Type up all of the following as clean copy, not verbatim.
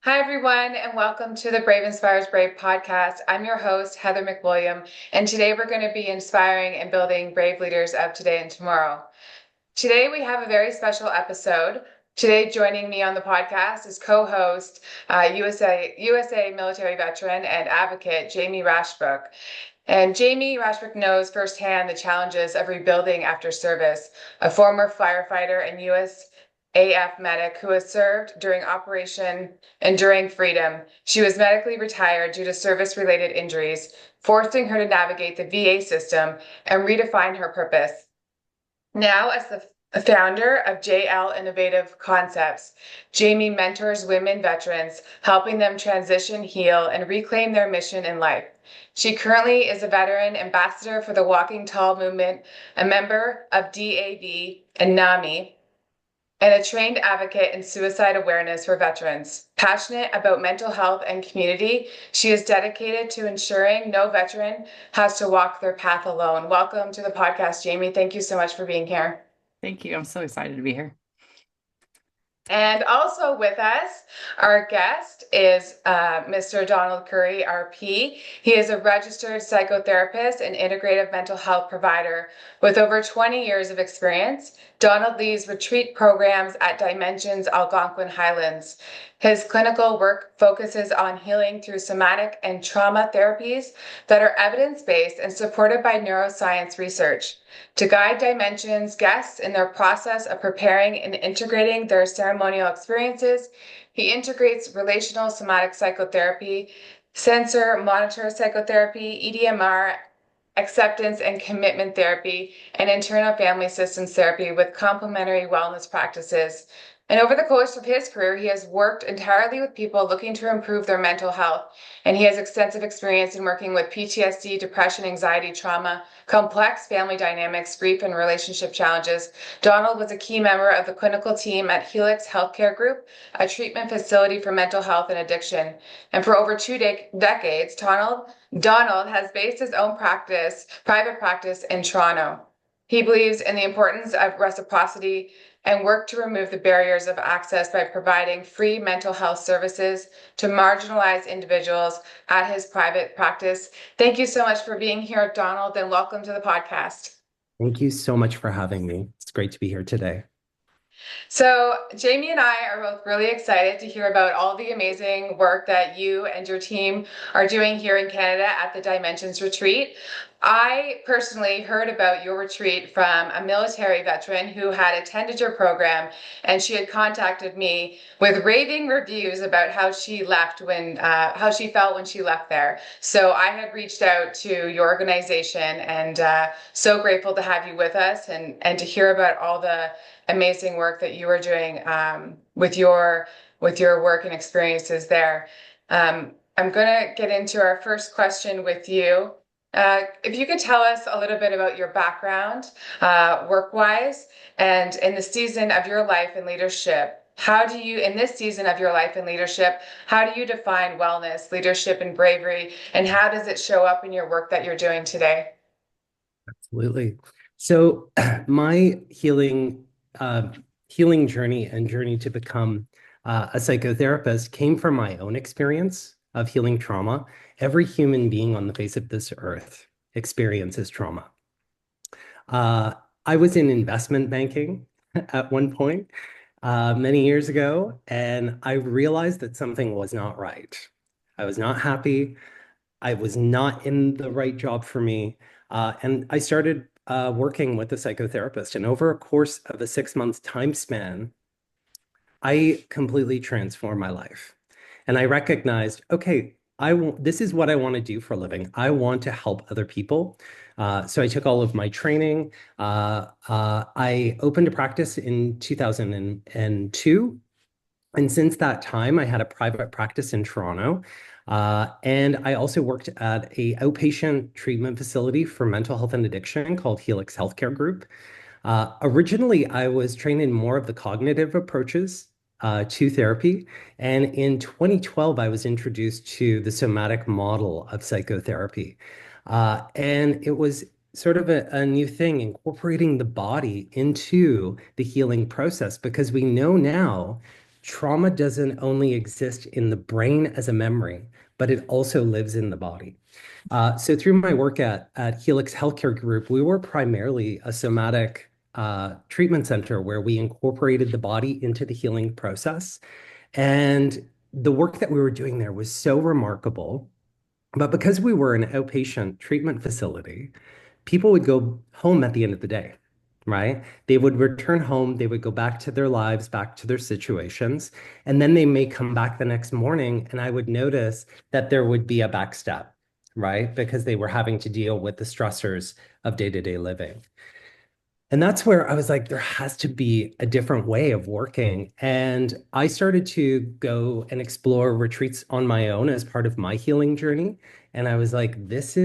Hi, everyone, and welcome to the Brave Inspires Brave podcast. I'm your host, Heather McWilliam, and today we're going to be inspiring and building brave leaders of today and tomorrow. Today, we have a very special episode. Today, joining me on the podcast is co-host, USA military veteran and advocate, Jami Raishbrook. And Jami Raishbrook knows firsthand the challenges of rebuilding after service, a former firefighter and USAF medic who has served during Operation Enduring Freedom. She was medically retired due to service-related injuries, forcing her to navigate the VA system and redefine her purpose. Now, as the founder of JL Innovative Concepts, Jami mentors women veterans, helping them transition, heal, and reclaim their mission in life. She currently is a veteran ambassador for the Walking Tall movement, a member of DAV and NAMI, and a trained advocate in suicide awareness for veterans. Passionate about mental health and community, she is dedicated to ensuring no veteran has to walk their path alone. Welcome to the podcast, Jami. Thank you so much for being here. Thank you. I'm so excited to be here. And also with us, our guest is Mr. Donald Currie, RP. He is a registered psychotherapist and integrative mental health provider with over 20 years of experience. Donald leads retreat programs at Dimensions Algonquin Highlands. His clinical work focuses on healing through somatic and trauma therapies that are evidence-based and supported by neuroscience research. To guide Dimensions guests in their process of preparing and integrating their ceremonial experiences, he integrates relational somatic psychotherapy, sensor monitor psychotherapy, EDMR, acceptance and commitment therapy, and internal family systems therapy with complementary wellness practices. And over the course of his career, he has worked entirely with people looking to improve their mental health. And he has extensive experience in working with PTSD, depression, anxiety, trauma, complex family dynamics, grief, and relationship challenges. Donald was a key member of the clinical team at Helix Healthcare Group, a treatment facility for mental health and addiction. And for over two decades, Donald has based his own private practice in Toronto. He believes in the importance of reciprocity and work to remove the barriers of access by providing free mental health services to marginalized individuals at his private practice. Thank you so much for being here, Donald, and welcome to the podcast. Thank you so much for having me. It's great to be here today. So, Jami and I are both really excited to hear about all the amazing work that you and your team are doing here in Canada at the Dimensions Retreat. I personally heard about your retreat from a military veteran who had attended your program, and she had contacted me with raving reviews about how she how she felt when she left there. So I had reached out to your organization, and so grateful to have you with us and to hear about all the amazing work that you are doing with your work and experiences there. I'm going to get into our first question with you. If you could tell us a little bit about your background, work-wise, and in the season of your life and leadership, in this season of your life and leadership, how do you define wellness, leadership, and bravery, and how does it show up in your work that you're doing today? Absolutely. So my healing journey and journey to become a psychotherapist came from my own experience of healing trauma. Every human being on the face of this earth experiences trauma. I was in investment banking at one point many years ago, and I realized that something was not right. I was not happy. I was not in the right job for me. And I started working with a psychotherapist. And over a course of a 6 month time span, I completely transformed my life. And I recognized, okay, this is what I want to do for a living. I want to help other people. So I took all of my training. I opened a practice in 2002. And since that time, I had a private practice in Toronto. And I also worked at a outpatient treatment facility for mental health and addiction called Helix Healthcare Group. Originally, I was trained in more of the cognitive approaches to therapy. And in 2012, I was introduced to the somatic model of psychotherapy. And it was sort of a new thing, incorporating the body into the healing process, because we know now trauma doesn't only exist in the brain as a memory, but it also lives in the body. So through my work at Helix Healthcare Group, we were primarily a somatic treatment center where we incorporated the body into the healing process. And the work that we were doing there was so remarkable. But because we were an outpatient treatment facility, people would go home at the end of the day, right? They would return home, they would go back to their lives, back to their situations, and then they may come back the next morning, and I would notice that there would be a backstep, right? Because they were having to deal with the stressors of day-to-day living. And that's where I was like, there has to be a different way of working. And I started to go and explore retreats on my own as part of my healing journey. And I was like, there's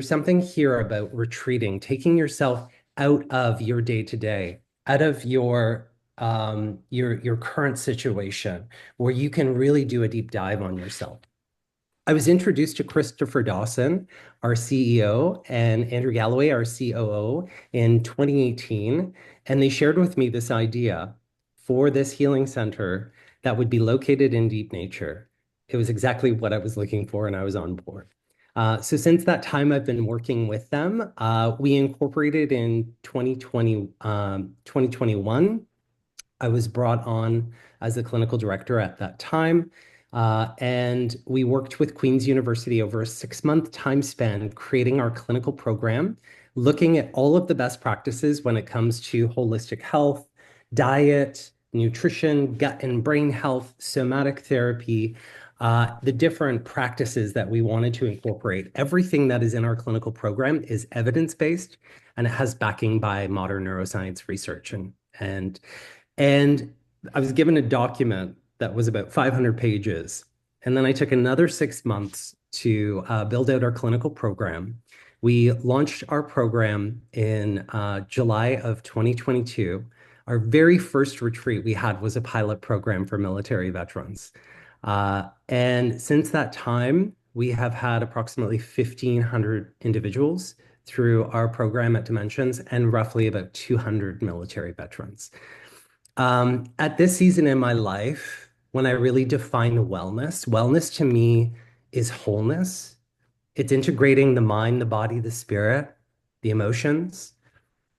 something here about retreating, taking yourself out of your day to day, out of your current situation, where you can really do a deep dive on yourself. I was introduced to Christopher Dawson, our CEO, and Andrew Galloway, our COO, in 2018. And they shared with me this idea for this healing center that would be located in deep nature. It was exactly what I was looking for, and I was on board. So since that time, I've been working with them. We incorporated in 2021. I was brought on as the clinical director at that time. And we worked with Queen's University over a 6-month time span, creating our clinical program, looking at all of the best practices when it comes to holistic health, diet, nutrition, gut and brain health, somatic therapy, the different practices that we wanted to incorporate. Everything that is in our clinical program is evidence-based, and it has backing by modern neuroscience research. And I was given a document that was about 500 pages. And then I took another 6 months to build out our clinical program. We launched our program in July of 2022. Our very first retreat we had was a pilot program for military veterans. And since that time, we have had approximately 1,500 individuals through our program at Dimensions and roughly about 200 military veterans. At this season in my life, when I really define wellness, wellness to me is wholeness. It's integrating the mind, the body, the spirit, the emotions.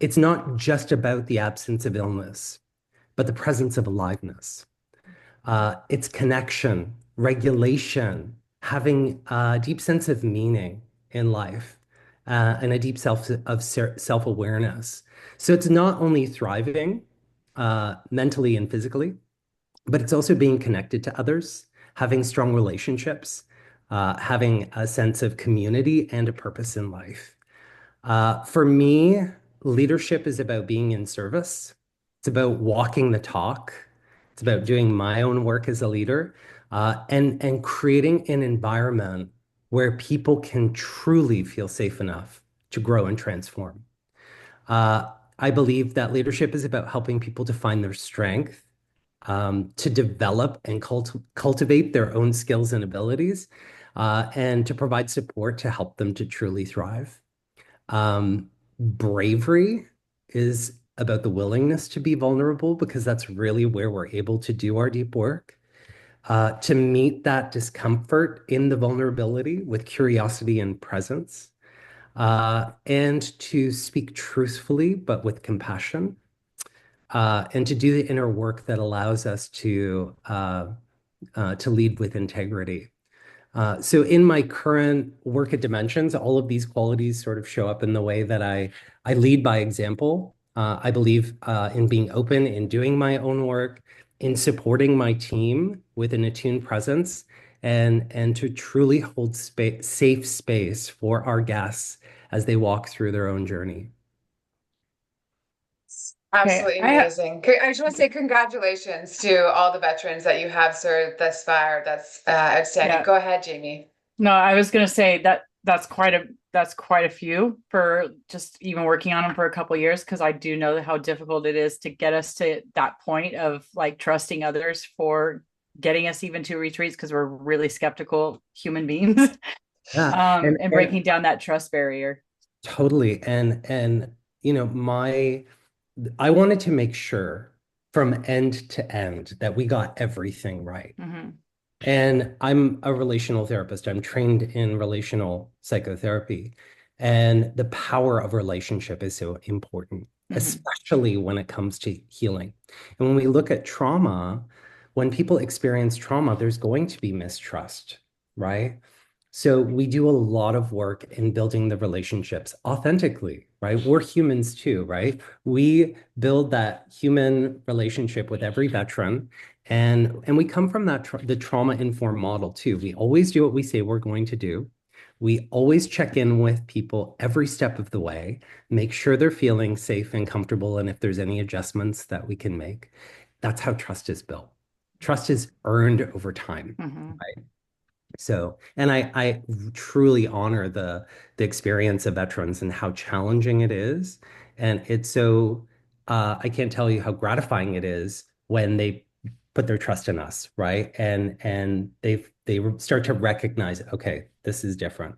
It's not just about the absence of illness, but the presence of aliveness. It's connection, regulation, having a deep sense of meaning in life, and a deep self-awareness. So it's not only thriving mentally and physically, but it's also being connected to others, having strong relationships, having a sense of community and a purpose in life. For me, leadership is about being in service. It's about walking the talk. It's about doing my own work as a leader, and creating an environment where people can truly feel safe enough to grow and transform. I believe that leadership is about helping people to find their strength, to develop and cultivate their own skills and abilities, and to provide support to help them to truly thrive. Bravery is about the willingness to be vulnerable because that's really where we're able to do our deep work. To meet that discomfort in the vulnerability with curiosity and presence, and to speak truthfully but with compassion, and to do the inner work that allows us to lead with integrity. So in my current work at Dimensions, all of these qualities sort of show up in the way that I lead by example. I believe in being open, in doing my own work, in supporting my team with an attuned presence, and to truly hold safe space for our guests as they walk through their own journey. Okay, Absolutely amazing. I just want to say congratulations to all the veterans that you have served thus far. That's outstanding. yeah, Go ahead, Jami. no, I was gonna say that that's quite a few for just even working on them for a couple of years because I do know how difficult it is to get us to that point of like trusting others for getting us even to retreats because we're really skeptical human beings, Yeah, and and and breaking down that trust barrier. totally. And you know, I wanted to make sure from end to end, that we got everything right. Mm-hmm. And I'm a relational therapist. I'm trained in relational psychotherapy. And the power of relationship is so important, Mm-hmm. especially when it comes to healing. And when we look at trauma, when people experience trauma, there's going to be mistrust, right? So we do a lot of work in building the relationships authentically, right? We're humans too, right? We build that human relationship with every veteran. And we come from that the trauma-informed model too. We always do what we say we're going to do. We always check in with people every step of the way, make sure they're feeling safe and comfortable, and if there's any adjustments that we can make. That's how trust is built. Trust is earned over time. Mm-hmm. So, and I truly honor the experience of veterans and how challenging it is. And it's so I can't tell you how gratifying it is when they put their trust in us, right? And they start to recognize, okay, this is different.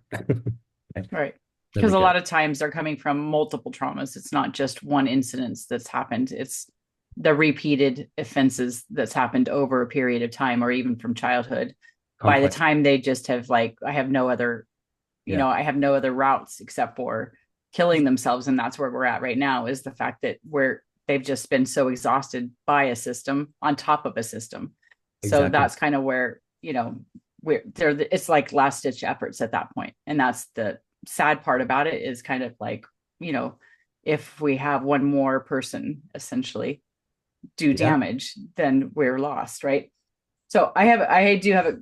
Right. Because Really a good. lot of times they're coming from multiple traumas. It's not just one incident that's happened. It's the repeated offenses that's happened over a period of time or even from childhood. By the Complex. time they just have like, I have no other, Yeah, I have no other routes except for killing themselves. And that's where we're at right now is the fact that they've just been so exhausted by a system on top of a system. So exactly. that's kind of where, we're there. It's like last ditch efforts at that point. And that's the sad part about it is kind of like, you know, if we have one more person essentially do Yeah. damage, then we're lost, right? So I do have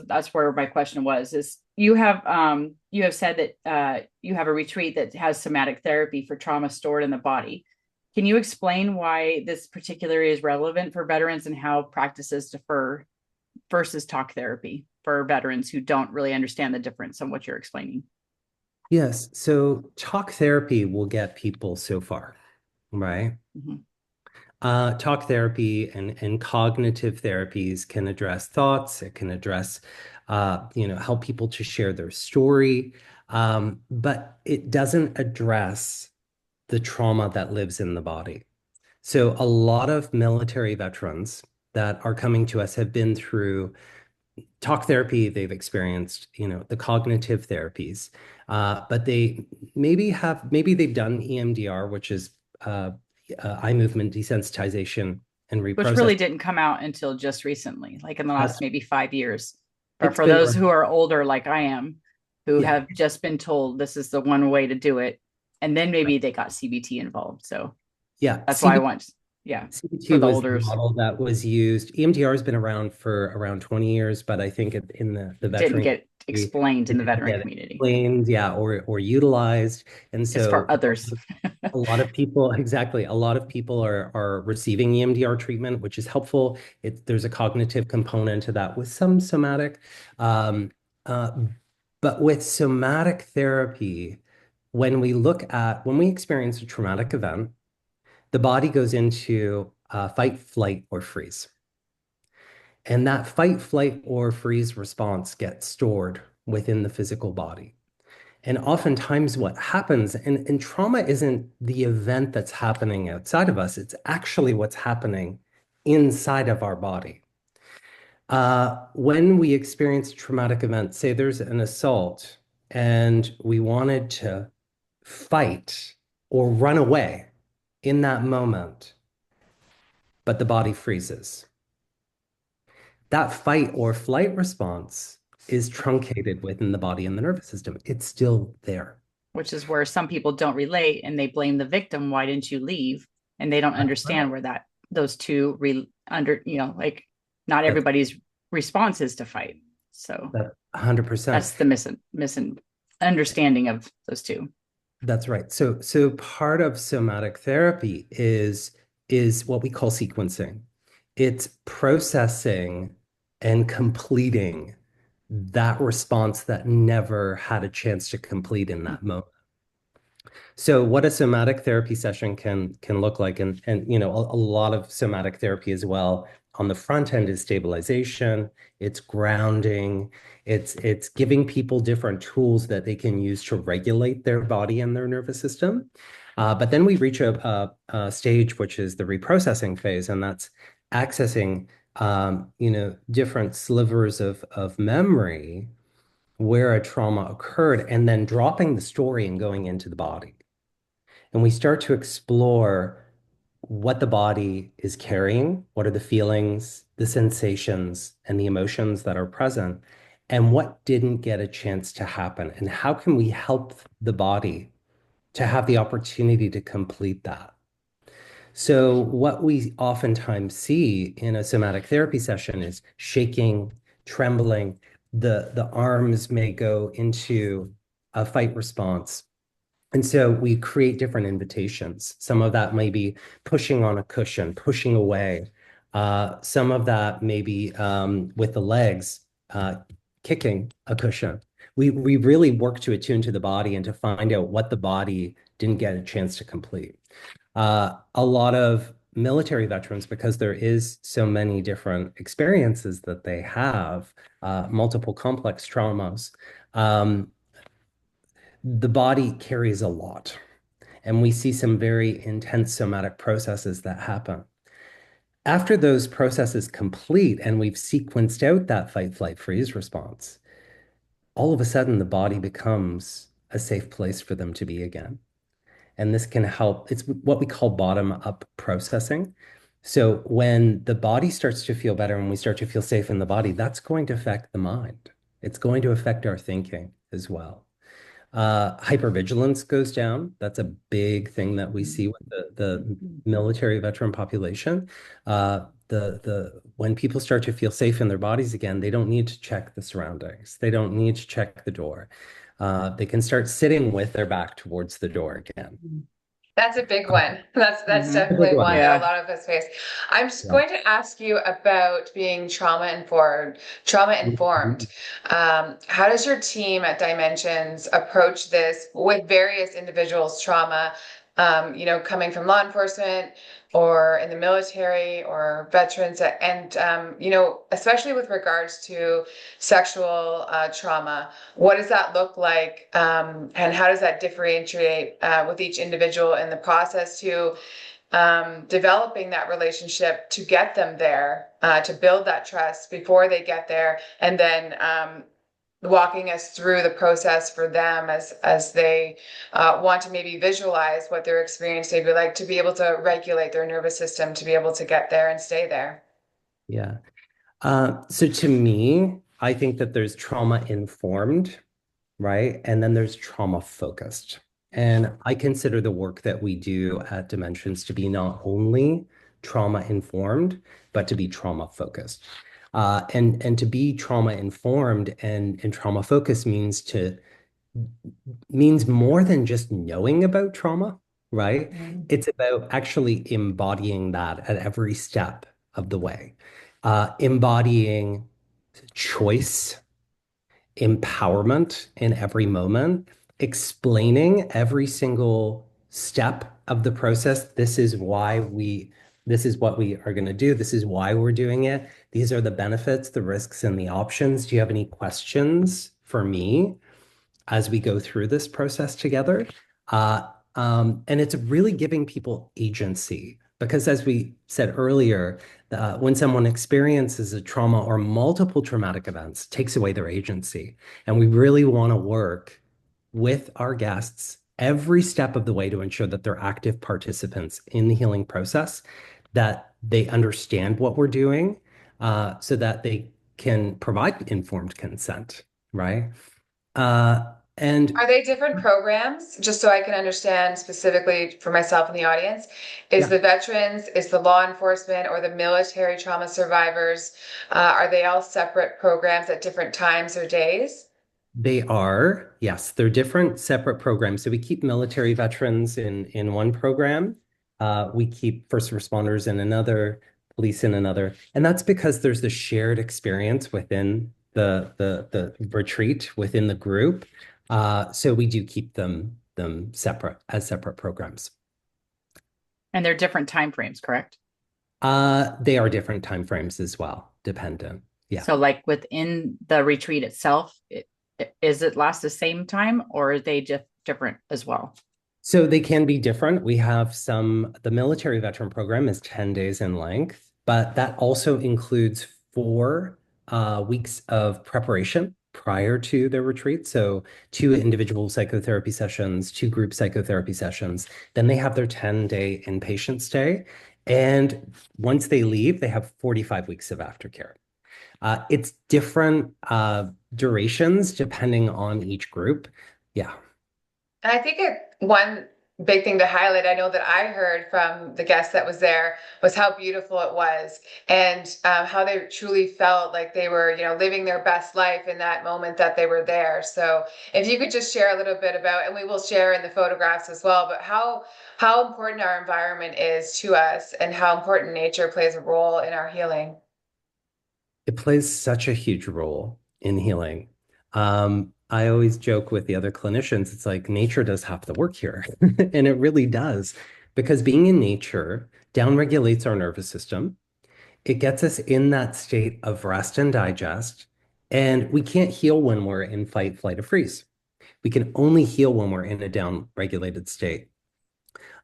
that's where my question was is you have said that you have a retreat that has somatic therapy for trauma stored in the body. Can you explain why this particular is relevant for veterans and how practices differ versus talk therapy for veterans who don't really understand the difference on what you're explaining? Yes. So talk therapy will get people so far, right? Mm-hmm. Talk therapy and cognitive therapies can address thoughts. It can address, help people to share their story. But it doesn't address the trauma that lives in the body. So a lot of military veterans that are coming to us have been through talk therapy. They've experienced, the cognitive therapies, but maybe they've done EMDR, which is eye movement desensitization and Which really reprocessing. didn't come out until just recently, like in the last That's maybe 5 years. But it's for been those around. who are older, like I am, who Yeah, have just been told this is the one way to do it, and then maybe they got CBT involved. So yeah. that's why I want, yeah, CBT for the was the olders, model that was used. EMDR has been around for around 20 years, but I think in the didn't veteran get community, explained it in the didn't veteran get community. explained, yeah, or utilized. And It's so for others. a lot of people, exactly, a lot of people are receiving EMDR treatment, which is helpful. There's a cognitive component to that with some somatic. Um, uh, but with somatic therapy, when we experience a traumatic event, the body goes into fight, flight, or freeze. And that fight, flight, or freeze response gets stored within the physical body. And oftentimes, what happens, and trauma isn't the event that's happening outside of us, it's actually what's happening inside of our body. When we experience a traumatic event, say there's an assault, and we wanted to fight or run away in that moment, but the body freezes. That fight or flight response is truncated within the body and the nervous system. It's still there. Which is where some people don't relate and they blame the victim. Why didn't you leave? And they don't That's right. understand where those two like not That's everybody's response is to fight. So that 100%. that's the misunderstanding of those two. That's right. So part of somatic therapy is what we call sequencing. It's processing and completing that response that never had a chance to complete in that moment. So what a somatic therapy session can look like, and a lot of somatic therapy as well. On the front end is stabilization, it's grounding, it's giving people different tools that they can use to regulate their body and their nervous system. But then we reach a stage which is the reprocessing phase, and that's accessing, different slivers of memory where a trauma occurred, and then dropping the story and going into the body. And we start to explore what the body is carrying, what are the feelings, the sensations, and the emotions that are present, and what didn't get a chance to happen, and how can we help the body to have the opportunity to complete that. So, what we oftentimes see in a somatic therapy session is shaking, trembling. The arms may go into a fight response. And so we create different invitations. Some of that may be pushing on a cushion, pushing away. Some of that may be with the legs, kicking a cushion. We really work to attune to the body and to find out what the body didn't get a chance to complete. A lot of military veterans, because there is so many different experiences that they have, multiple complex traumas, the body carries a lot. And we see some very intense somatic processes that happen. After those processes complete and we've sequenced out that fight, flight, freeze response, all of a sudden the body becomes a safe place for them to be again. And this can help. It's what we call bottom up processing. So when the body starts to feel better and we start to feel safe in the body, that's going to affect the mind. It's going to affect our thinking as well. Hypervigilance goes down. That's a big thing that we see with the military veteran population. The when people start to feel safe in their bodies again, they don't need to check the surroundings. They don't need to check the door. They can start sitting with their back towards the door again. That's a big one. That's A big definitely one. one that a Yeah. lot of us face. I'm just Yeah. going to ask you about being trauma informed. Trauma informed. How does your team at Dimensions approach this with various individuals' trauma? Coming from law enforcement or in the military or veterans, and especially with regards to sexual trauma. What does that look like, and how does that differentiate with each individual in the process to developing that relationship to get them there, to build that trust before they get there, and then walking us through the process for them as they want to maybe visualize what their experience may be like, to be able to regulate their nervous system to be able to get there and stay there. Yeah. So to me, I think that there's trauma informed, right? And then there's trauma focused. And I consider the work that we do at Dimensions to be not only trauma informed, but to be trauma focused. And to be trauma informed and trauma focused means more than just knowing about trauma, right? It's about actually embodying that at every step of the way, embodying choice, empowerment in every moment, explaining every single step of the process. This is what we are going to do. This is why we're doing it. These are the benefits, the risks, and the options. Do you have any questions for me as we go through this process together? And it's really giving people agency because, as we said earlier, when someone experiences a trauma or multiple traumatic events, it takes away their agency. And we really want to work with our guests every step of the way to ensure that they're active participants in the healing process, that they understand what we're doing, so that they can provide informed consent, right? And Are they different programs? Just so I can understand specifically for myself and the audience, is yeah, the veterans, is the law enforcement, or the military trauma survivors, are they all separate programs at different times or days? they are, yes, they're different separate programs. So we keep military veterans in one program. We keep first responders in another, police in another. And that's because there's the shared experience within the retreat within the group. So we do keep them separate as separate programs. And they're different time frames, correct? They are different time frames as well, dependent. Yeah. So like within the retreat itself, is it last the same time or are they just different as well? So they can be different. We have the military veteran program is 10 days in length, but that also includes 4 weeks of preparation prior to their retreat. So 2 individual psychotherapy sessions, 2 group psychotherapy sessions. Then they have their 10-day inpatient stay. And once they leave, they have 45 weeks of aftercare. It's different durations depending on each group. Yeah. And I think one big thing to highlight, I know that I heard from the guest that was there, was how beautiful it was and how they truly felt like they were, living their best life in that moment that they were there. So if you could just share a little bit about, and we will share in the photographs as well, but how important our environment is to us and how important nature plays a role in our healing. It plays such a huge role in healing. I always joke with the other clinicians, it's like nature does half the work here. And it really does, because being in nature downregulates our nervous system. It gets us in that state of rest and digest. And we can't heal when we're in fight, flight, or freeze. We can only heal when we're in a down-regulated state.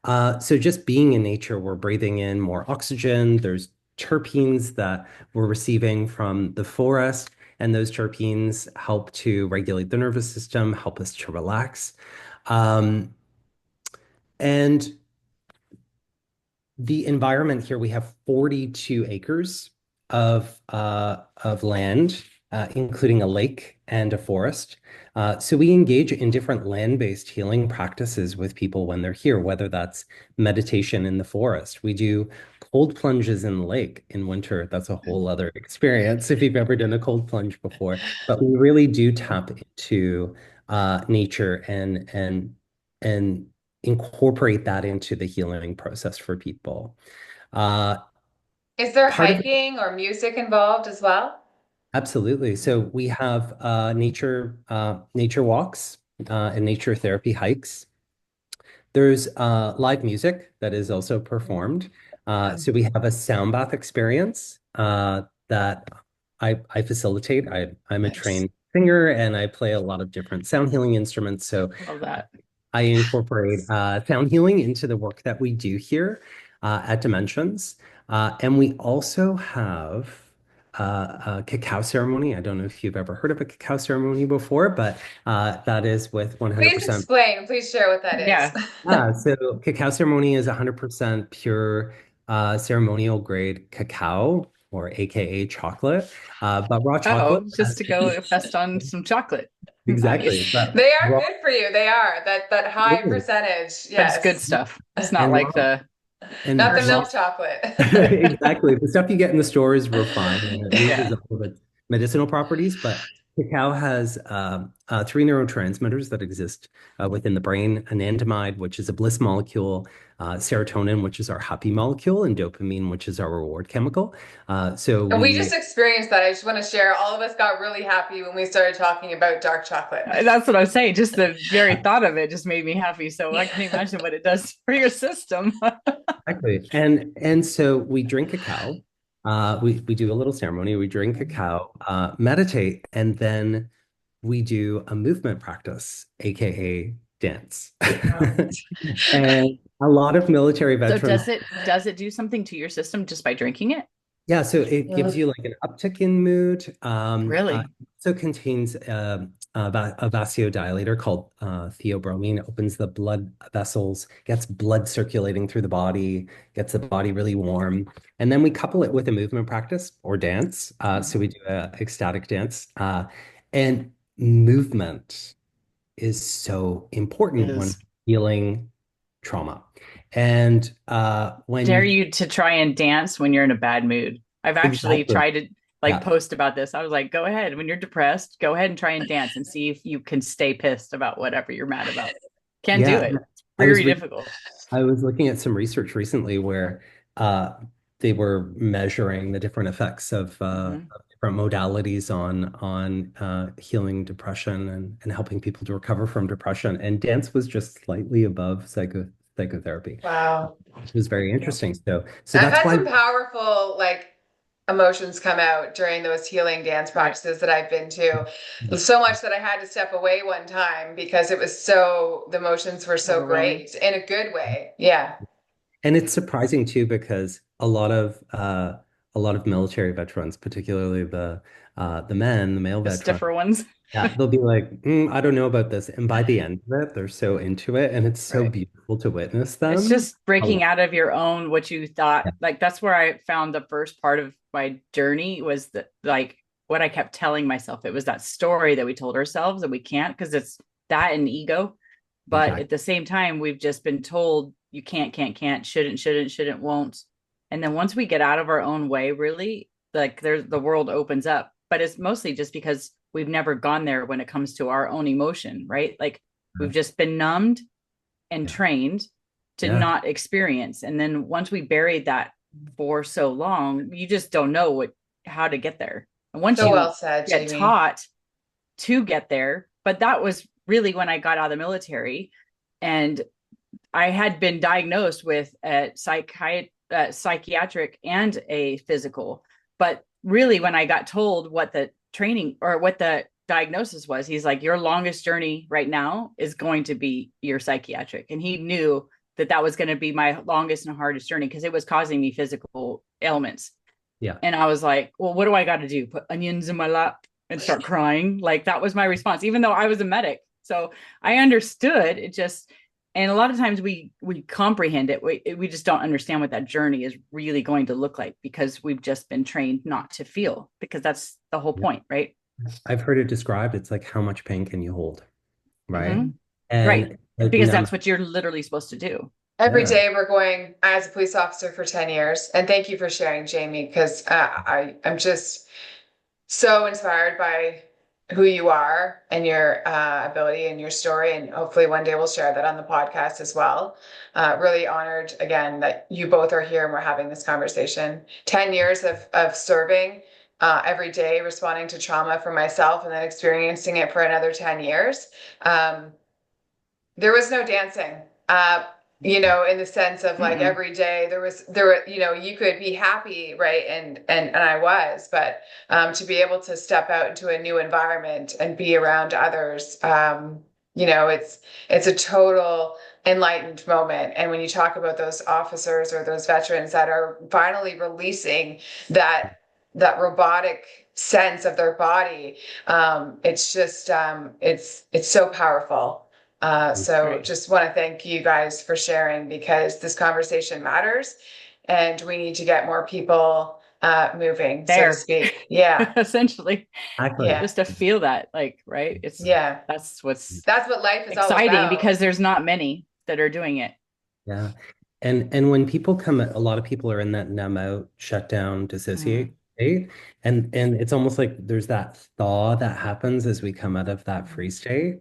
So just being in nature, we're breathing in more oxygen. There's terpenes that we're receiving from the forest, and those terpenes help to regulate the nervous system, help us to relax. Um, and the environment here, we have 42 acres of land, including a lake and a forest. So we engage in different land-based healing practices with people when they're here, whether that's meditation in the forest. We do cold plunges in the lake in winter. That's a whole other experience if you've ever done a cold plunge before. But we really do tap into nature and incorporate that into the healing process for people. Uh, Is there Part of hiking or music involved as well? Absolutely. So we have nature walks and nature therapy hikes. There's live music that is also performed. So we have a sound bath experience that I facilitate. I'm a Nice. trained singer and I play a lot of different sound healing instruments. So Love that. I incorporate sound healing into the work that we do here at Dimensions. And we also have a cacao ceremony. I don't know if you've ever heard of a cacao ceremony before, but that is with Please 100%. explain. Please share what that is. Yeah. So cacao ceremony is 100% pure ceremonial grade cacao, or AKA chocolate. But raw chocolate, Oh, just to go fest on some chocolate. exactly. Nice. But They are raw, good for you. They are that high percentage. But it's good Yes. stuff. It's not and like raw, the and Not the raw milk chocolate. Exactly. The stuff you get in the store is refined and it loses yeah. all of its medicinal properties, but cacao has 3 neurotransmitters that exist within the brain: anandamide, which is a bliss molecule, serotonin, which is our happy molecule, and dopamine, which is our reward chemical. So And we we just experienced that. I just want to share. All of us got really happy when we started talking about dark chocolate. That's what I was saying. Just the very thought of it just made me happy. So I can imagine what it does for your system. Exactly. And so we drink cacao. We do a little ceremony. We drink cacao, meditate, and then we do a movement practice, aka dance. Wow. And a lot of military So veterans, does it do something to your system just by drinking it? yeah, so it gives you like an uptick in mood. Really? It also contains a vasodilator called theobromine, opens the blood vessels, gets blood circulating through the body, gets the body really warm. And then we couple it with a movement practice or dance. So we do a ecstatic dance. And movement is so important when Is healing trauma. And when dare you you to try and dance when you're in a bad mood. I've actually exactly, tried to like yeah, post about this. I was like, go ahead when you're depressed, go ahead and try and dance and see if you can stay pissed about whatever you're mad about. Can't do yeah. it. It's I was very re difficult. I was looking at some research recently where uh, they were measuring the different effects Mhm. of different modalities on healing depression and helping people to recover from depression. And dance was just slightly above psychotherapy. Wow. It was very Yep. interesting. So I've that's had why some powerful like emotions come out during those healing dance Right. practices that I've been to. So much that I had to step away one time because it was so, the emotions were so Overwhelming. great in a good way. Yeah. And it's surprising too because a lot of military veterans, particularly the men, the male The veterans, stiffer ones. yeah, they'll be like, I don't know about this. And by the end of it, they're so into it, and it's so Right. beautiful to witness It's them. just breaking Oh, out of your own what you thought. yeah, Like that's where I found the first part of my journey was that like what I kept telling myself. It was that story that we told ourselves that we can't because it's that and ego. But exactly. at the same time, we've just been told you can't, shouldn't, won't. And then once we get out of our own way, really, like there's the world opens up. But it's mostly just because we've never gone there when it comes to our own emotion, right? Like we've just been numbed and Yeah, trained to yeah, not experience. And then once we buried that for so long, you just don't know what how to get there. And once So you well said, get Jamie. taught to get there, but that was really when I got out of the military and I had been diagnosed with a psychiatric and a physical. But really, when I got told what the training or what the diagnosis was, he's like, your longest journey right now is going to be your psychiatric. And he knew that that was going to be my longest and hardest journey because it was causing me physical ailments. yeah. And I was like, well, what do I got to do? Put onions in my lap and start crying? Like that was my response, even though I was a medic. So I understood it just, and a lot of times we comprehend it. We just don't understand what that journey is really going to look like because we've just been trained not to feel because that's the whole Yeah. point, right? I've heard it described. It's like how much pain can you hold, right? Mm-hmm. Right. And like Because numb. that's what you're literally supposed to do. Every Yeah, day we're going as a police officer for 10 years. And thank you for sharing, Jamie, because I'm just so inspired by who you are and your ability and your story. And hopefully one day we'll share that on the podcast as well. Really honored again that you both are here and we're having this conversation. 10 years of serving every day, responding to trauma for myself and then experiencing it for another 10 years. Um, there was no dancing. In the sense of like Mm-mm. every day you could be happy, right? And I was, but to be able to step out into a new environment and be around others, it's a total enlightened moment. And when you talk about those officers or those veterans that are finally releasing that robotic sense of their body, it's just it's so powerful. So Right. just want to thank you guys for sharing because this conversation matters and we need to get more people moving, so to There. speak. Yeah. Essentially. exactly. Yeah. Just to feel that, like, right? It's Yeah. that's what's That's what life is all exciting about. because there's not many that are doing it. Yeah. And when people come, a lot of people are in that numb out, shut down, Mhm. dissociate state. And it's almost like there's that thaw that happens as we come out of that Mhm. free state.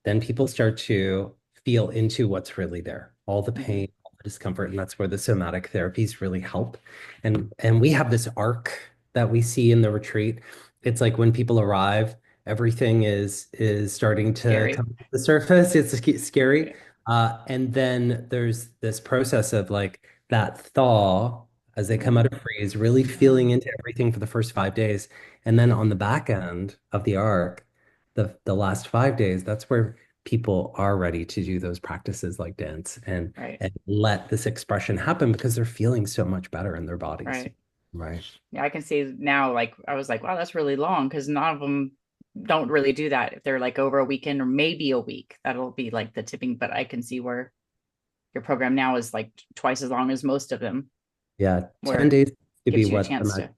Then people start to feel into what's really there, all the Mhm. pain, all the discomfort, and that's where the somatic therapies really help. And we have this arc that we see in the retreat. It's like when people arrive, everything is starting to Scary. come to the surface. It's scary. Right. And then there's this process of like that thaw as they come Mhm. out of freeze, really feeling Mhm. into everything for the first 5 days. And then on the back end of the arc, the last 5 days, that's where people are ready to do those practices like dance Right. and let this expression happen because they're feeling so much better in their bodies. Right. Right. Yeah, I can see now, like, I was like, wow, that's really long because none of them don't really do that. If they're like over a weekend or maybe a week, that'll be like the tipping. But I can see where your program now is like twice as long as most of them, Yeah. where 10 it days to be gives you a what chance to.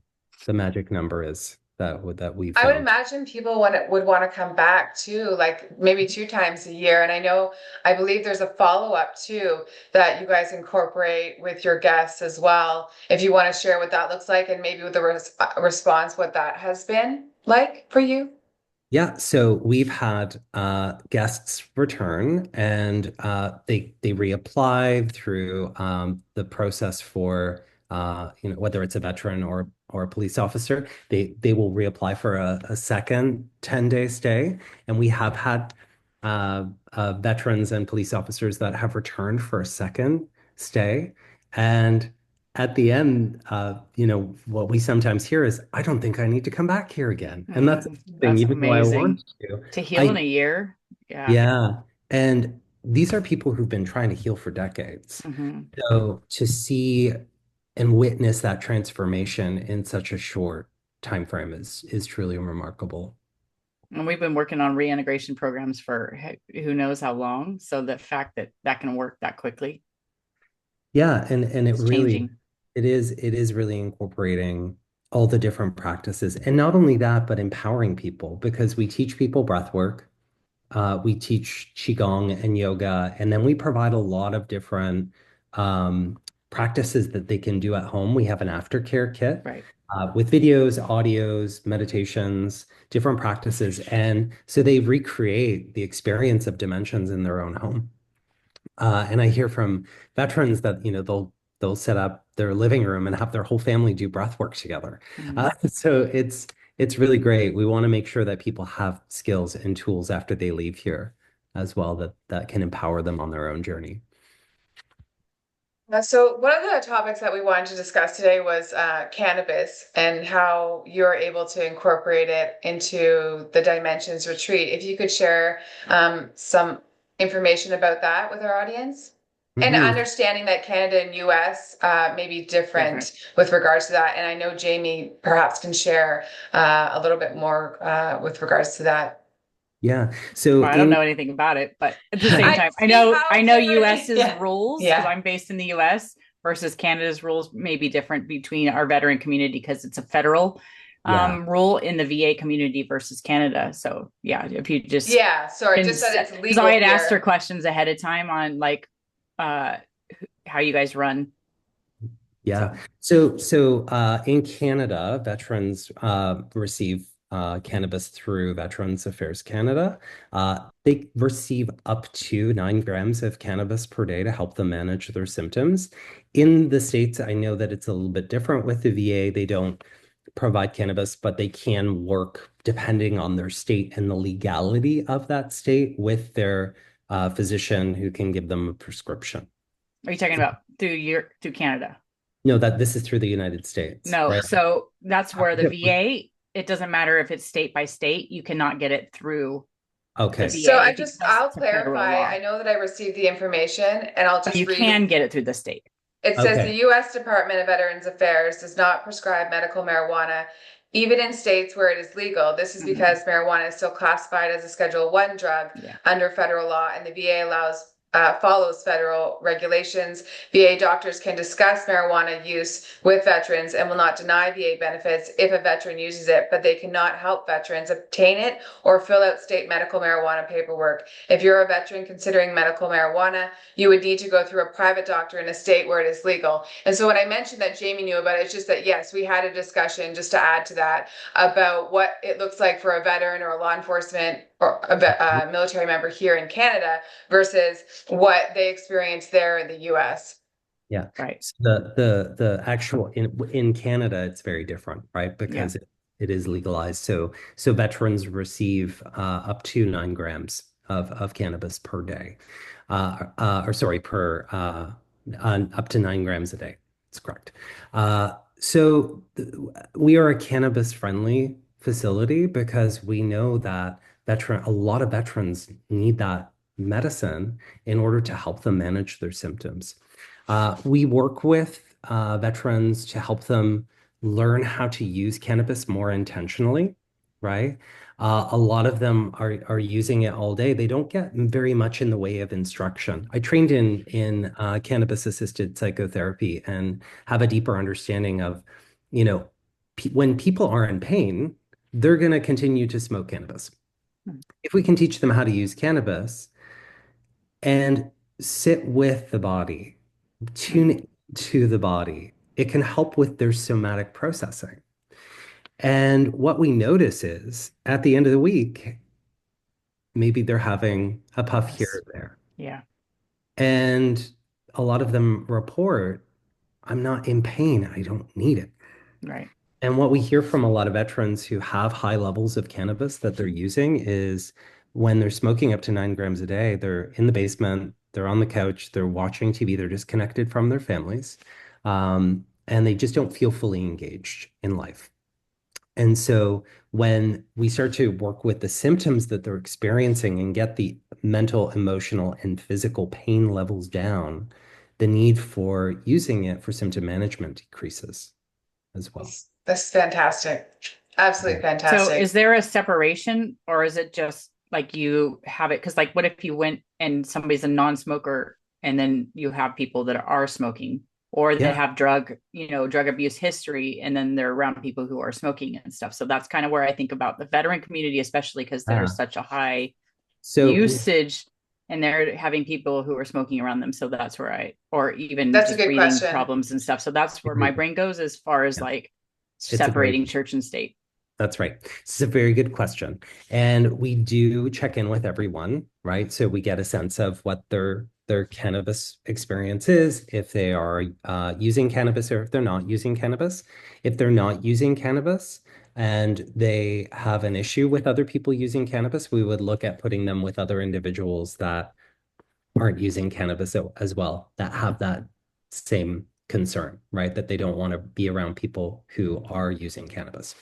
the magic number is that we've I would found. imagine people would want to come back too, like maybe 2 times a year. And I believe there's a follow-up too that you guys incorporate with your guests as well. If you want to share what that looks like and maybe with the response, what that has been like for you. Yeah, so we've had guests return and they reapply through the process for whether it's a veteran or a police officer, they will reapply for a second 10-day stay. And we have had veterans and police officers that have returned for a second stay. And at the end, what we sometimes hear is, I don't think I need to come back here again. And that's the thing, That's even though I want amazing. to. To heal in I, a year. Yeah. yeah. And these are people who've been trying to heal for decades. Hmm. So to see and witness that transformation in such a short time frame is truly remarkable. And we've been working on reintegration programs for who knows how long. So the fact that that can work that quickly Yeah, and is changing. it is really incorporating all the different practices. And not only that, but empowering people because we teach people breath work. We teach Qigong and yoga, and then we provide a lot of different practices that they can do at home. We have an aftercare kit Right. with videos, audios, meditations, different practices. And so they recreate the experience of dimensions in their own home. And I hear from veterans that, they'll set up their living room and have their whole family do breath work together. Mm. So it's really great. We want to make sure that people have skills and tools after they leave here as well that can empower them on their own journey. So one of the topics that we wanted to discuss today was cannabis and how you're able to incorporate it into the Dimensions retreat. If you could share some information about that with our audience. And Mhm. understanding that Canada and US may be Different. different with regards to that. And I know Jami perhaps can share a little bit more with regards to that. Yeah. So Well, I don't in know anything about it, but at the same I time, I see know how I know different. US's Yeah. rules because Yeah. I'm based in the US versus Canada's rules may be different between our veteran community because it's a federal yeah. rule in the VA community versus Canada. So yeah, if you just Yeah. Sorry, can, just that it's because I legal had asked her here. questions ahead of time on like uh how you guys run. Yeah. So So in Canada, veterans receive cannabis through Veterans Affairs Canada. They receive up to 9 grams of cannabis per day to help them manage their symptoms. In the States, I know that it's a little bit different with the VA. They don't provide cannabis, but they can work depending on their state and the legality of that state with their physician who can give them a prescription. are you talking about through Canada? No, that this is through the United States, No, right? so that's where the VA, it doesn't matter if it's state by state, you cannot get it through the Okay. So VA because I'll it's a federal clarify. I law. know that I received the information and I'll But just you read. can get it through the state. It says the Okay. U.S. Department of Veterans Affairs does not prescribe medical marijuana, even in states where it is legal. This is Mhm. because marijuana is still classified as a Schedule 1 drug Yeah. under federal law, and the VA follows federal regulations. VA doctors can discuss marijuana use with veterans and will not deny VA benefits if a veteran uses it, but they cannot help veterans obtain it or fill out state medical marijuana paperwork. If you're a veteran considering medical marijuana, you would need to go through a private doctor in a state where it is legal. And so when I mentioned that Jami knew about it, it's just that, yes, we had a discussion just to add to that about what it looks like for a veteran or a law enforcement or a military member here in Canada versus what they experience there in the US. Yeah. Right. So the actual in Canada, it's very different, right? Yeah. Because it is legalized. So veterans receive up to 9 grams of cannabis per day. Or sorry, per up to 9 grams a day. That's correct. We are a cannabis friendly facility because we know that a lot of veterans need that medicine in order to help them manage their symptoms. We work with veterans to help them learn how to use cannabis more intentionally, right? A lot of them are using it all day. They don't get very much in the way of instruction. I trained in cannabis assisted psychotherapy and have a deeper understanding of, you know, when people are in pain, they're going to continue to smoke cannabis. Mm. If we can teach them how to use cannabis and sit with the body, Mm. tune to the body, it can help with their somatic processing. And what we notice is at the end of the week, maybe they're having a puff here Yes. or there. Yeah. And a lot of them report, I'm not in pain. I don't need it. Right. And what we hear from a lot of veterans who have high levels of cannabis that they're using is when they're smoking up to 9 grams a day, they're in the basement, they're on the couch, they're watching TV, they're disconnected from their families. and they just don't feel fully engaged in life. And so when we start to work with the symptoms that they're experiencing and get the mental, emotional, and physical pain levels down, the need for using it for symptom management decreases as well. That's fantastic. Absolutely So is fantastic. there a separation or is it just like you have it? Because like what if you went and somebody's a non-smoker and then you have people that are smoking or that Yeah. have drug abuse history and then they're around people who are smoking and stuff. So that's kind of where I think about the veteran community, especially because there's Uh, such a high so usage and they're having people who are smoking around them. So that's where or even That's a just good breathing question. problems and stuff. So that's where my brain goes as far as yeah, like it's a very separating church and state. That's right. This is a very good question. And we do check in with everyone, right? So we get a sense of what their cannabis experience is, if they are using cannabis or if they're not using cannabis. If they're not using cannabis and they have an issue with other people using cannabis, we would look at putting them with other individuals that aren't using cannabis as well, that have that same concern, right? That they don't want to be around people who are using cannabis.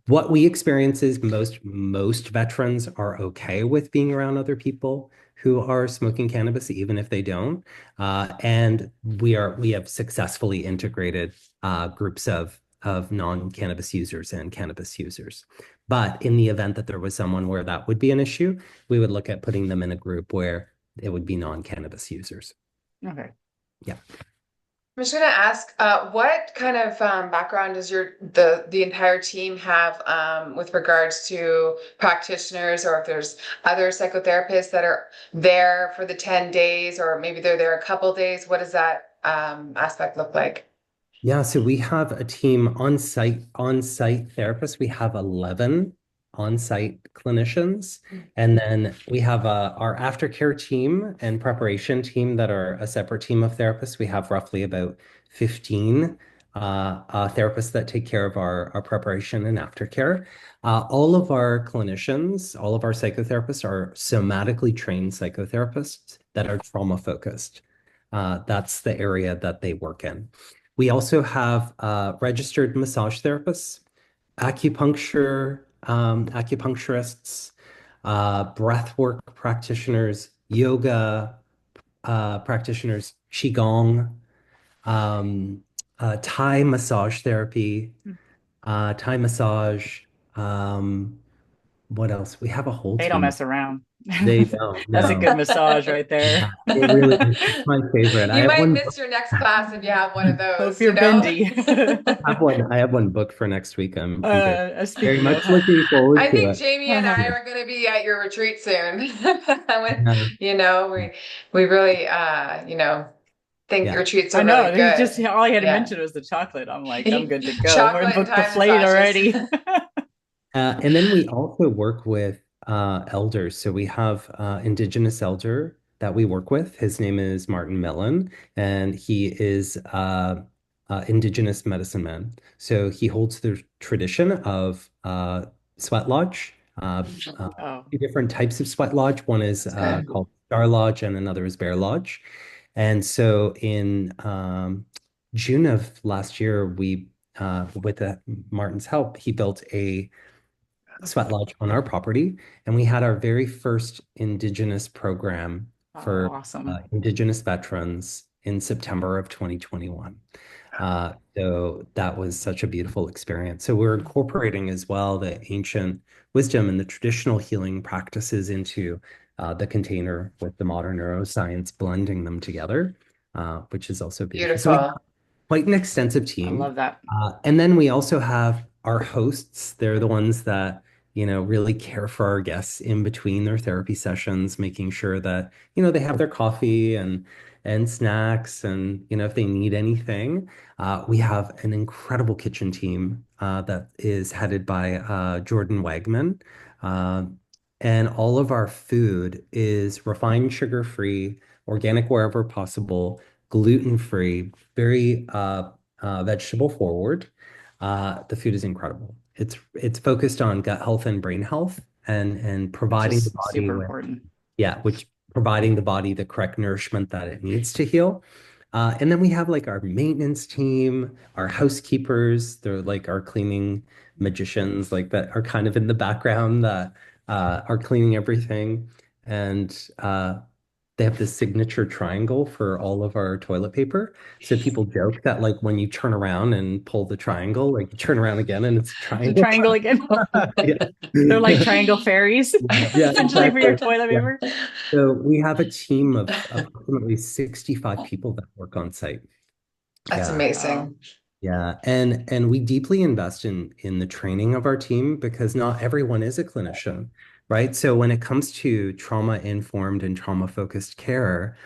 What we experience is most veterans are okay with being around other people who are smoking cannabis, even if they don't. And we have successfully integrated groups of non-cannabis users and cannabis users. But in the event that there was someone where that would be an issue, we would look at putting them in a group where it would be non-cannabis users. Okay. Yeah. I'm just going to ask, what kind of background does the entire team have with regards to practitioners, or if there's other psychotherapists that are there for the 10 days, or maybe they're there a couple days? What does that aspect look like? Yeah, so we have a team on-site therapists. We have 11 on-site clinicians. And then we have our aftercare team and preparation team that are a separate team of therapists. We have roughly about 15 therapists that take care of our preparation and aftercare. All of our clinicians, all of our psychotherapists are somatically trained psychotherapists that are trauma focused. That's the area that they work in. We also have registered massage therapists, acupuncturists, breathwork practitioners, yoga practitioners, qigong, Thai massage therapy, Thai massage. Um, what else? We have a whole They don't team. mess around. They don't That's a good know. massage right Yeah, there. it really is. It's my favorite. I You have might one miss your next class if you have one of Hope those, you're you know? bendy. I have one booked for next week. I'm very Speaking much of. looking forward I to think it. Jamie and I Uh-huh. are going to be at your retreat soon. Yeah. You know, we really, think Yeah. retreats I are really know. He just good. all he had to Yeah. mention was the chocolate. I'm like, I'm good to go. We're Chocolate and booked the Thai flight massages. already. And then we also work with elders. So we have Indigenous elder that we work with. His name is Martin Mellon, and he is Indigenous medicine man. So he holds the tradition of sweat lodge. Oh, Two different types of sweat lodge. One is Okay. called Star Lodge, and another is Bear Lodge. And so in June of last year, with Martin's help, he built a sweat lodge on our property, and we had our very first Indigenous program oh, for awesome. Indigenous veterans in September of 2021. So that was such a beautiful experience. So we're incorporating as well the ancient wisdom and the traditional healing practices into the container with the modern neuroscience, blending them together, which is also beautiful. So we Beautiful. quite an extensive I team. love that. And then we also have our hosts. They're the ones that, really care for our guests in between their therapy sessions, making sure that, they have their coffee and snacks and, if they need anything. We have an incredible kitchen team that is headed by Jordan Wagman. Uh, and all of our food is refined sugar-free, organic wherever possible, gluten-free, very vegetable forward. The food is incredible. It's focused on gut health and brain health and Which providing the is body super with important. which providing the body the correct nourishment that it needs to heal. And then we have like our maintenance team, our housekeepers. They're like our cleaning magicians, like that are kind of in the background that are cleaning everything. And they have this signature triangle for all of our toilet paper. So people joke that like when you turn around and pull the triangle, like you turn around again and it's a The triangle. triangle again. Yeah. They're like triangle fairies, Yeah, essentially for your exactly. toilet Yeah. paper. So we have a team of approximately 65 people that work on site. That's Yeah. amazing. Yeah, and we deeply invest in the training of our team because not everyone is a clinician, right? So when it comes to trauma-informed and trauma-focused care,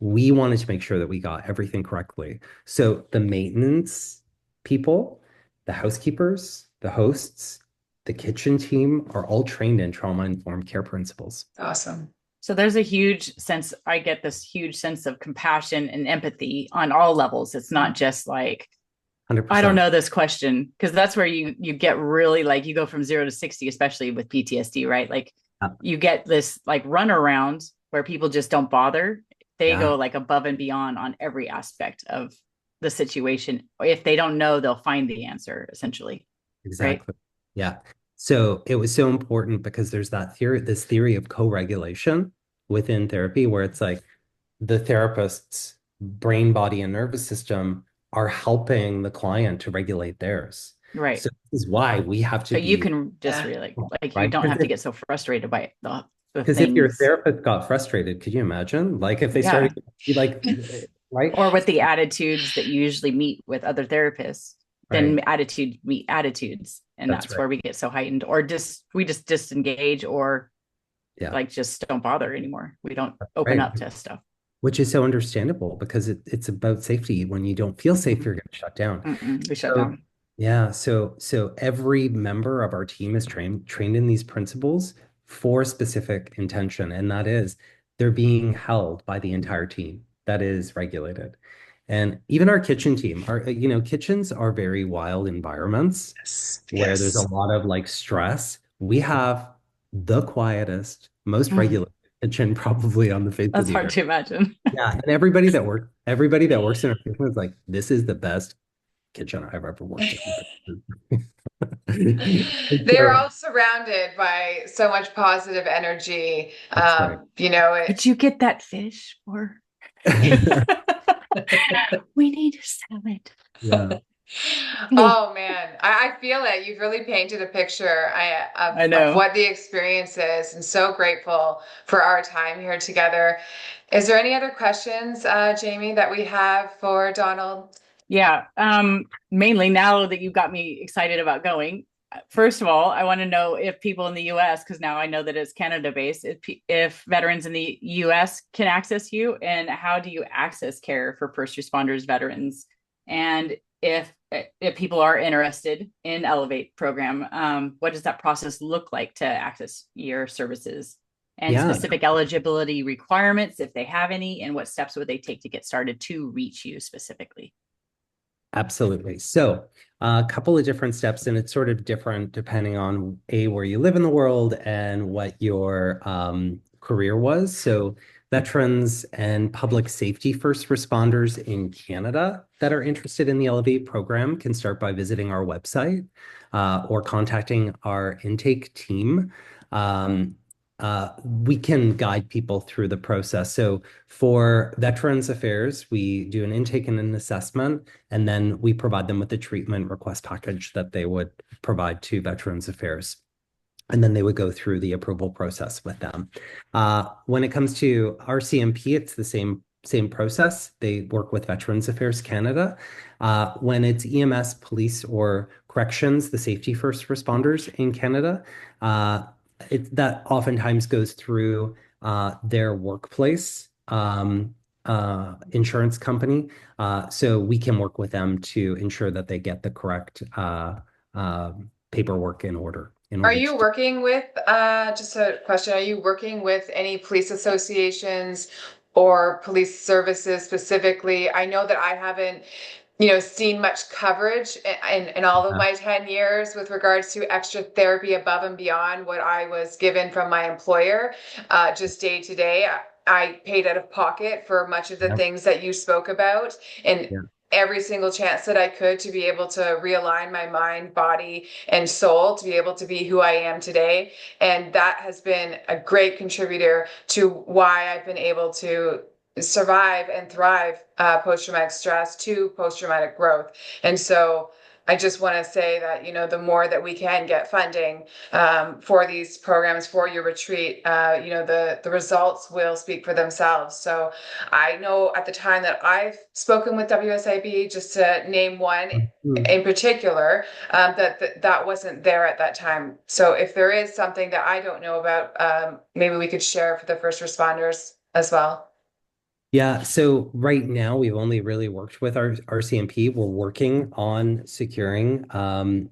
we wanted to make sure that we got everything correctly. So the maintenance people, the housekeepers, the hosts, the kitchen team are all trained in trauma-informed care principles. Awesome. So there's a huge sense, I get this huge sense of compassion and empathy on all levels. It's not just like, I don't 100%. know this question, because that's where you get really like you go from 0 to 60, especially with PTSD, right? Like Yeah. you get this like runaround where people just don't bother. They Yeah, go like above and beyond on every aspect of the situation. If they don't know, they'll find the answer, essentially, right? exactly. Yeah. So it was so important because there's that theory, this theory of co-regulation within therapy, where it's like the therapist's brain, body, and nervous system are helping the client to regulate theirs. Right. So this is why we have to So you be, can just Yeah. really like you right? don't have to get so frustrated by the Because if your things. therapist got frustrated, could you imagine? Like if they Yeah. started like, right? Or with the attitudes that you usually meet with other therapists, then Right. attitude meet attitudes. And That's that's right. where we get so heightened, or just we just disengage or Yeah. like just don't bother anymore. We don't open Right. up to stuff. Which is so understandable because it's about safety. When you don't feel safe, you're going to shut down. We shut So down. yeah, so every member of our team is trained in these principles for a specific intention, and that is they're being held by the entire team that is regulated. And even our kitchen team, kitchens are very wild environments Yes. where there's a Yes. lot of like stress. We have the quietest, most Mm, regulated kitchen probably on the face of that's the hard earth. to imagine. Yeah, and everybody that works in our kitchen is like, this is the best kitchen I've ever worked in. And They're so all surrounded by so much positive energy. that's right. Did you get that fish? Or we need a salad. Yeah. Oh man, I feel it. You've really painted a picture I of know. what the experience is, and so grateful for our time here together. Is there any other questions, Jamie, that we have for Donald? Yeah. Mainly now that you've got me excited about going. First of all, I want to know if people in the US, because now I know that it's Canada based, if veterans in the US can access you, and how do you access care for first responders, veterans, and if people are interested in Elevate program, what does that process look like to access your services, and Yeah, specific eligibility requirements if they have any, and what steps would they take to get started to reach you specifically? absolutely. So, a couple of different steps, and it's sort of different depending on where you live in the world and what your career was. So, veterans and public safety first responders in Canada that are interested in the Elevate program can start by visiting our website or contacting our intake team. Um, we can guide people through the process. So, for Veterans Affairs, we do an intake and an assessment. And then we provide them with the treatment request package that they would provide to Veterans Affairs. And then they would go through the approval process with them. When it comes to RCMP, it's the same process. They work with Veterans Affairs Canada. When it's EMS, police, or corrections, the safety first responders in Canada, that oftentimes goes through their workplace insurance company. So we can work with them to ensure that they get the correct paperwork in Are order you to do. working with, just a question, are you working with any police associations or police services specifically? I know that I haven't, seen much coverage in all of Yeah. my 10 years with regards to extra therapy above and beyond what I was given from my employer, just day to day. I paid out of pocket for much of the Yeah. things that you spoke about, and Yeah. every single chance that I could to be able to realign my mind, body, and soul to be able to be who I am today. And that has been a great contributor to why I've been able to survive and thrive post-traumatic stress to post-traumatic growth. And so I just want to say that, the more that we can get funding for these programs, for your retreat, the results will speak for themselves. So I know at the time that I've spoken with WSIB, just to name one Mhm. in particular, that wasn't there at that time. So if there is something that I don't know about, maybe we could share for the first responders as well. Yeah, so right now we've only really worked with our RCMP. We're working on securing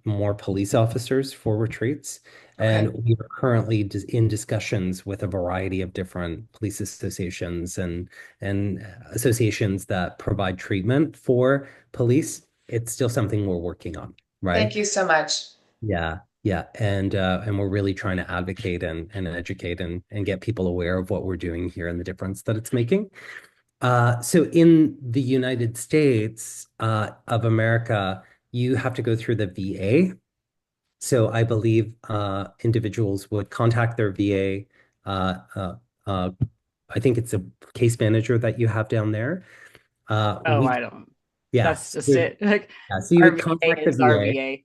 more police officers for retreats, and Okay. we are currently in discussions with a variety of different police associations and associations that provide treatment for police. It's still something we're working on, Thank right? you so much. Yeah, yeah, and we're really trying to advocate and educate and get people aware of what we're doing here and the difference that it's making. So in the United States of America, you have to go through the VA. So I believe individuals would contact their VA. Uh, uh, uh, I think it's a case manager that you have down there. Oh, We, I don't. yeah, That's just it. Like yeah. So you our would VA contact the is our VA. VA.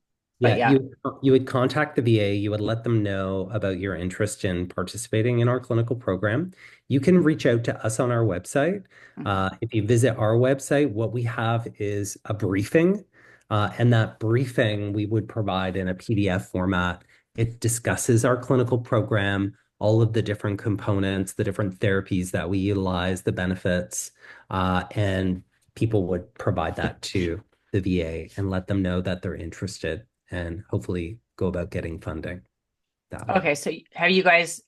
But Yeah, yeah. you would contact the VA, you would let them know about your interest in participating in our clinical program. You can reach out to us on our website. Mhm. If you visit our website, what we have is a briefing, and that briefing we would provide in a PDF format. It discusses our clinical program, all of the different components, the different therapies that we utilize, the benefits, and people would provide that to the VA and let them know that they're interested and hopefully go about getting funding that way. Okay, so have you guys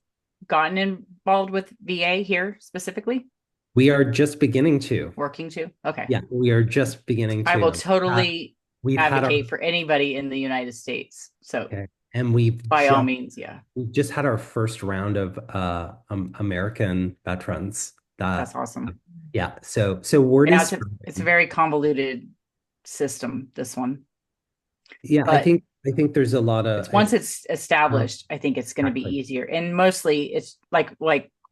gotten involved with VA here specifically? We are just beginning to. Working too? Okay. Yeah, we are just beginning I will to. totally We've had our advocate for anybody in the United States. So okay, and we've by all just means, yeah, we've just had our first round of American veterans that that's awesome. yeah, so word Yeah, is it's a spreading. very convoluted system, this one. Yeah, But I think there's a lot of it's once it's uh, established, I think it's going to be exactly. easier. And mostly it's like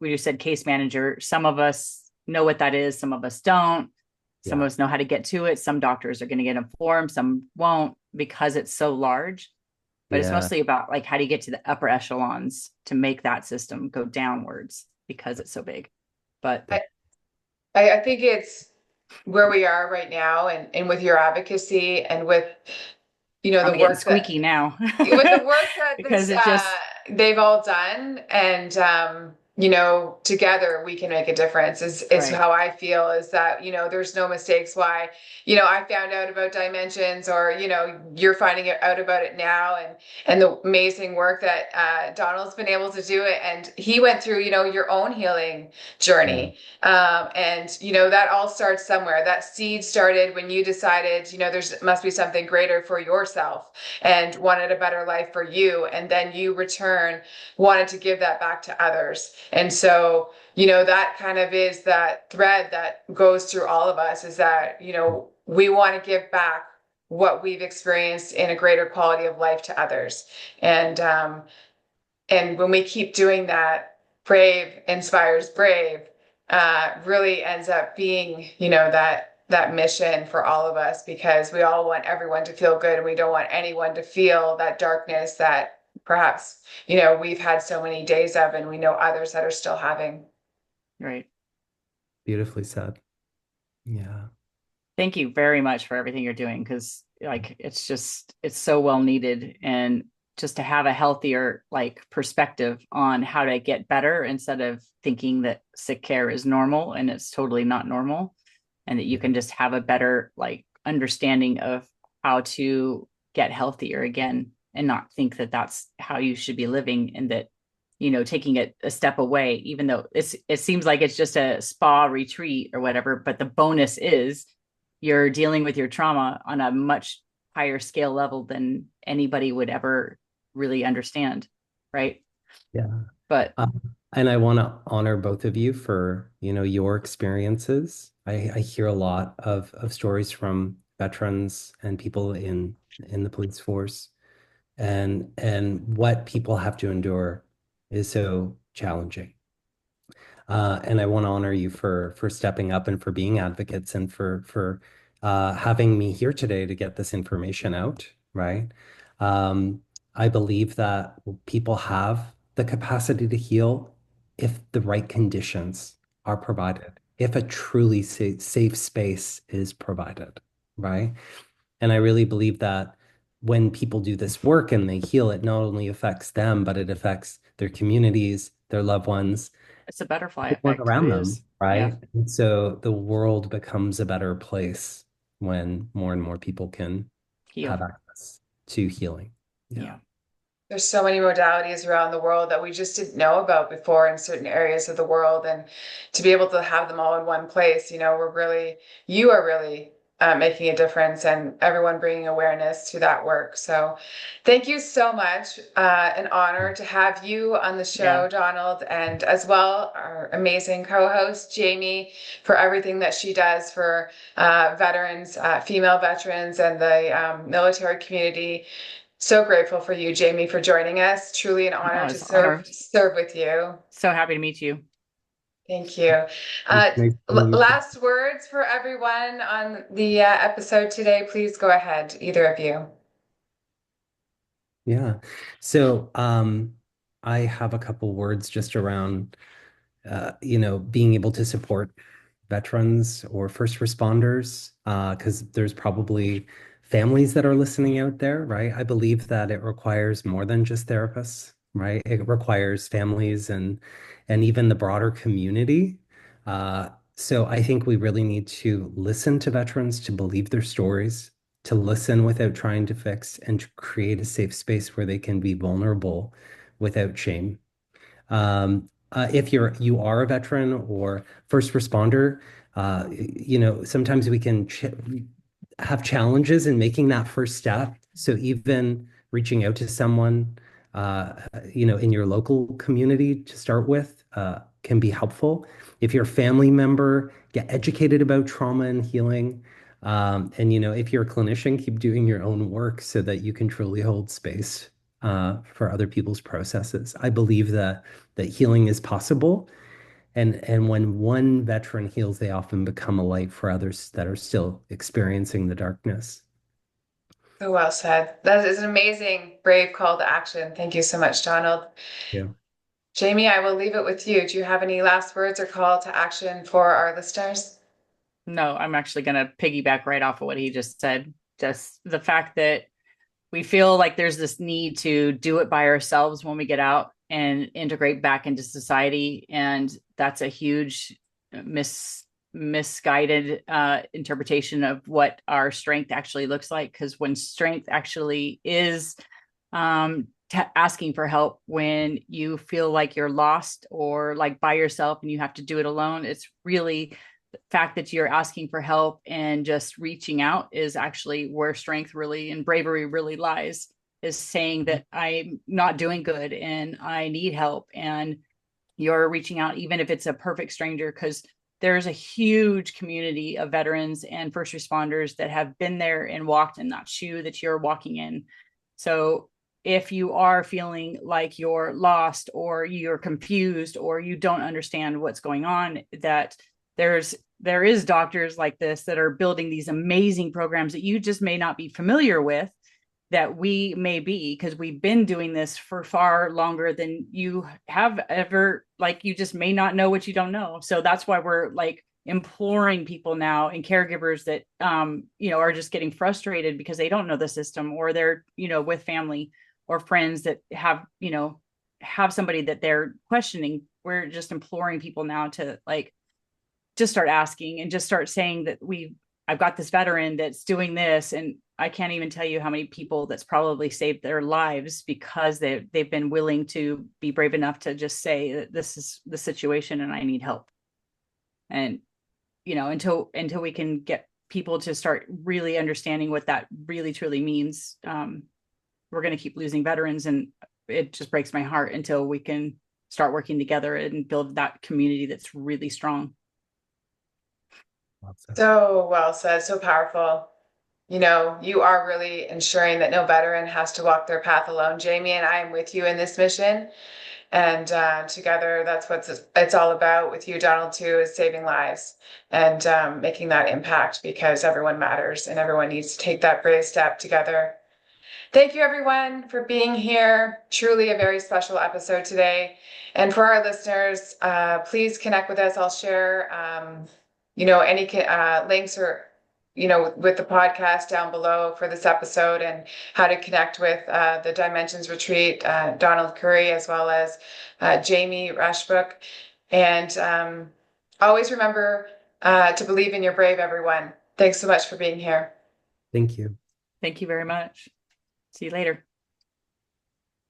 we just said, case manager. Some of us know what that is, some of us don't. Some Yeah. of us know how to get to it. Some doctors are going to get informed, some won't because it's so large. But it's Yeah. mostly about like how do you get to the upper echelons to make that system go downwards because it's so big. But I, I think it's where we are right now, and with your advocacy and with, I'm the getting work that squeaky now with the work that because it just they've all done, and together we can make a difference, is right. how I feel, is that there's no mistakes why I found out about dimensions, or you're finding out about it now, and the amazing work that Donald's been able to do it, and he went through your own healing Yeah. journey, and that all starts somewhere. That seed started when you decided there's must be something greater for yourself and wanted a better life for you, and then you return wanted to give that back to others. And so that kind of is that thread that goes through all of us, is that we want to give back what we've experienced in a greater quality of life to others. And when we keep doing that, brave inspires brave, really ends up being, that mission for all of us, because we all want everyone to feel good, and we don't want anyone to feel that darkness that perhaps, we've had so many days of, and we know others that are still having. Right. Beautifully said. Yeah. Thank you very much for everything you're doing because like it's so well needed and just to have a healthier like perspective on how to get better instead of thinking that sick care is normal and it's totally not normal and that you Yeah. can just have a better like understanding of how to get healthier again and not think that that's how you should be living and that taking it a step away even though it seems like it's just a spa retreat or whatever but the bonus is you're dealing with your trauma on a much higher scale level than anybody would ever really understand, right? Yeah. But Uh, And I want to honor both of you for, your experiences. I hear a lot of stories from veterans and people in the police force, and what people have to endure is so challenging. And I want to honor you for stepping up and for being advocates and for having me here today to get this information out, right? Um, I believe that people have the capacity to heal if the right conditions are provided, if a truly safe space is provided, right? And I really believe that when people do this work and they heal, it not only affects them, but it affects their communities, their loved ones, It's a butterfly everyone effect. It around is. them, Yeah. right? And so the world becomes a better place when more and more people can Heal. have access to healing. Yeah. Yeah. There's so many modalities around the world that we just didn't know about before in certain areas of the world. And to be able to have them all in one place, you are really making a difference and everyone bringing awareness to that work. So thank you so much. An honor to have you on the Yeah. show, Donald, and as well, our amazing co-host, Jami, for everything that she does for veterans, female veterans, and the military community. So grateful for you, Jami, for joining us. Truly an Oh, honor to it's an honor. serve with you. So happy to meet you. Thank you. It's nice meeting you too. Last words for everyone on the episode today. Please go ahead, either of you. Yeah. So I have a couple words just around being able to support veterans or first responders, because there's probably families that are listening out there, right? I believe that it requires more than just therapists, right? It requires families and even the broader community. So I think we really need to listen to veterans, to believe their stories, to listen without trying to fix, and to create a safe space where they can be vulnerable without shame. If you are a veteran or first responder, sometimes we can ch have challenges in making that first step. So even reaching out to someone, in your local community to start with, can be helpful. If you're a family member, get educated about trauma and healing. And if you're a clinician, keep doing your own work so that you can truly hold space for other people's processes. I believe that healing is possible, and when one veteran heals, they often become a light for others that are still experiencing the darkness. So well said. That is an amazing, brave call to action. Thank you so much, Donald. Yeah. Jami, I will leave it with you. Do you have any last words or call to action for our listeners? No, I'm actually going to piggyback right off of what he just said. Just the fact that we feel like there's this need to do it by ourselves when we get out and integrate back into society. And that's a huge misguided interpretation of what our strength actually looks like. Because when strength actually is asking for help when you feel like you're lost or like by yourself and you have to do it alone, it's really the fact that you're asking for help and just reaching out is actually where strength really and bravery really lies, is saying that I'm not doing good and I need help, and you're reaching out even if it's a perfect stranger, because there's a huge community of veterans and first responders that have been there and walked in that shoe that you're walking in. So if you are feeling like you're lost or you're confused or you don't understand what's going on, that there is doctors like this that are building these amazing programs that you just may not be familiar with, that we may be, because we've been doing this for far longer than you have ever, like you just may not know what you don't know. So that's why we're like imploring people now and caregivers that are just getting frustrated because they don't know the system, or they're with family or friends that have somebody that they're questioning. We're just imploring people now to like just start asking and just start saying that I've got this veteran that's doing this, and I can't even tell you how many people that's probably saved their lives because they've been willing to be brave enough to just say that this is the situation and I need help. And until we can get people to start really understanding what that really truly means, we're going to keep losing veterans, and it just breaks my heart until we can start working together and build that community that's really strong. So well said, so powerful. You know, you are really ensuring that no veteran has to walk their path alone. Jami and I am with you in this mission. And together, that's what it's all about with you, Donald, too, is saving lives and making that impact because everyone matters and everyone needs to take that brave step together. Thank you, everyone, for being here. Truly a very special episode today. And for our listeners, please connect with us. I'll share, any links or, with the podcast down below for this episode and how to connect with the Dimensions Retreat, Donald Currie, as well as Jami Raishbrook. And always remember to believe in your brave, everyone. Thanks so much for being here. Thank you. Thank you very much. See you later.